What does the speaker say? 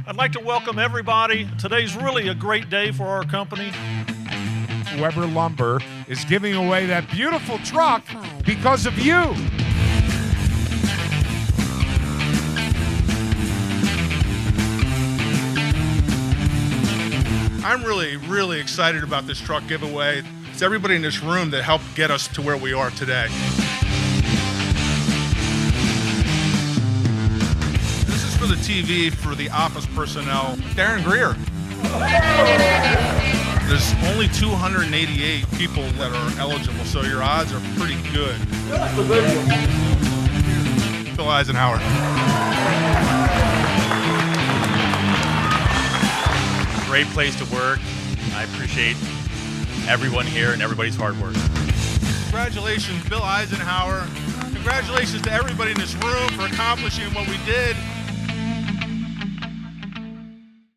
I'd like to welcome everybody. Today's really a great day for our company. Weber Lumber is giving away that beautiful truck because of you. I'm really excited about this truck giveaway. It's everybody in this room that helped get us to where we are today. This is for the TV for the office personnel. Darren Greer. There's only 288 people that are eligible, so your odds are pretty good. Bill Eisenhower. Great place to work. I appreciate everyone here and everybody's hard work. Congratulations, Bill Eisenhower. Congratulations to everybody in this room for accomplishing what we did.